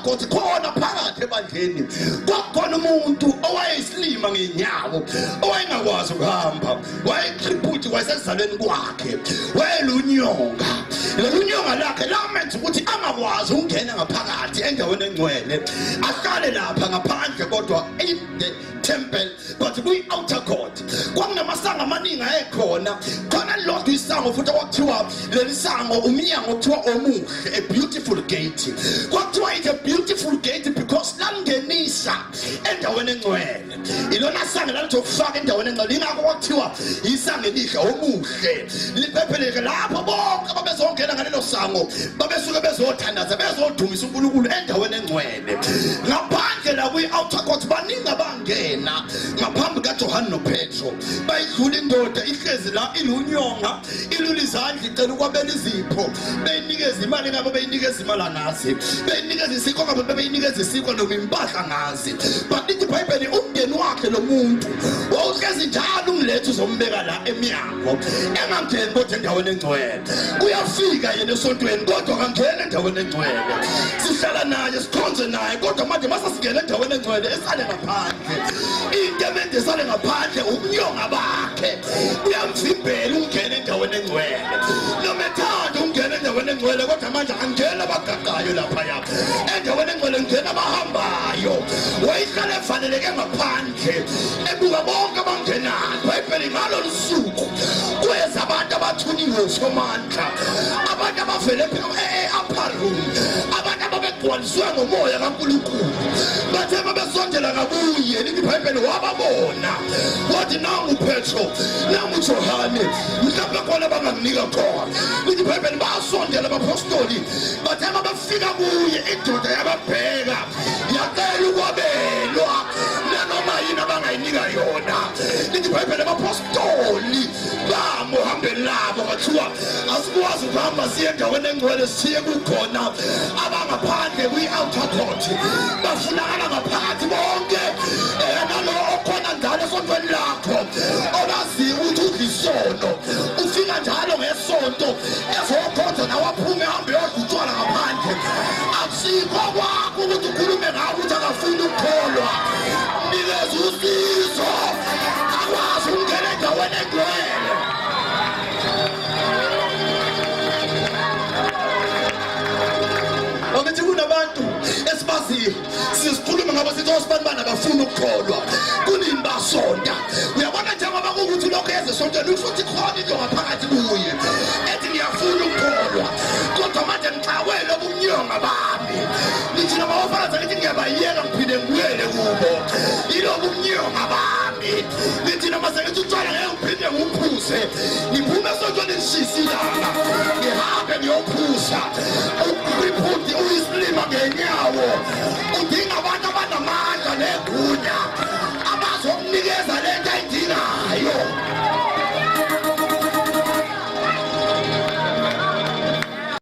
Court khona phakathi ebandleni kwakhona umuntu owayesilima ngenyawo owayengakwazi ukuhamba wayekriphuthi wasezalweni kwakhe wayelunyonga lelunyonga lakhe lamenza ukuthi angakwazi ukungena ngaphakathi endaweni engcwele ahlale lapha ngaphandle kodwa in the temple but kwi-outer court kwakunamasanga amaningi ayekhona khona lodwa isango futhi kwakuthiwa leli sango umnyango kuthiwa omuhle a beautiful gate kwakuthiwa it's a beautiful gate because langenisa endaweni engcwele ilona sango lalitokufaka endaweni engcwele ingakho kwakuthiwa isango elihle omuhle liphepheleke lapho bonke babezongena ngalelo sango babesuke bezothandaza bezodumisa uNkulunkulu endaweni engcwele ngaphandle la kwi-outer court baningi abangena ngaphambi kaJohane noPetro bayidlula indoda ihlezi la ilunyonga ilula izandla icela ukwabela izipho beyinikeza imali ngabo beyinikeza imali ngazi beyinikeza isiko ngabo beyinikeza isiko noma impahla ngazi but ithi iBhayibheli umndeni wakhe lo muntu wawuhlezi njalo umlethe uzombeka la eminyango engangeni kodwa endaweni engcwele uyafika yena esontweni kodwa kangena endaweni engcwele sihlala naye sikhonze naye kodwa manje masasingena endaweni engcwele esale ngaphandle into emente sale ngaphandle umnyonga bakhe uyamvimbela ungena endaweni engcwele noma ethanda ungena endaweni engcwele kodwa manje angena abagaqayo lapha yapha endaweni engcwele ngena abahambayo wayihlala efaneleke ngaphandle ebuka bonke abangenayo iBhayibheli ngalo lusuku kweza abantu abathuniwe somandla abantu abavele upper room abantu ababegcwaliswe ngomoya kaNkulunkulu bathe babesondela kabuye iBhayibheli wababona wathi nangu uPetro nangu uJohane mhlawumbe khona bangamnika khona iBhayibheli basondela abapostoli bathe babafika kuye indoda yababheka yacela ukwabelwa nanoma yini abangayinika yona iBhayibheli abapostoli bamuhambeni labo bathiwa asikwazi ukuhamba siye endaweni engcwele siye kukhona abangaphandle kwi-outer court bafunakala ngaphakathi bonke nalo okhona njalo esontweni lakho olaziyo ukuthi udlisono ufika njalo ngesonto ezokhonza nawaphume ahambe yodlutshwala ngaphandle akusikho kwakho ukuthi ukhulume ngawo ukuthi akafuni ukukholwa nikeza usizo akwazi ukungena endaweni engcwele Okithi kunabantu esibaziyo sizikhuluma ngabo sithi osibani abafuna ukukholwa kunini basonta uyabona njengoba ukuthi lokho yeze sontweni futhi khona into ngaphakathi kuye ethi ngiyafuna ukukholwa kodwa manje ngixawele ubunyonga bami nithi nabafana lithi ngiyabayeka ngiphinde ngibuyele kubo yilobu bunyonga bami nithi namasekithi utshwala ngeke ngiphinde ngiphuze ngiphume esontweni ngishisilana ngihambe ngiyophuza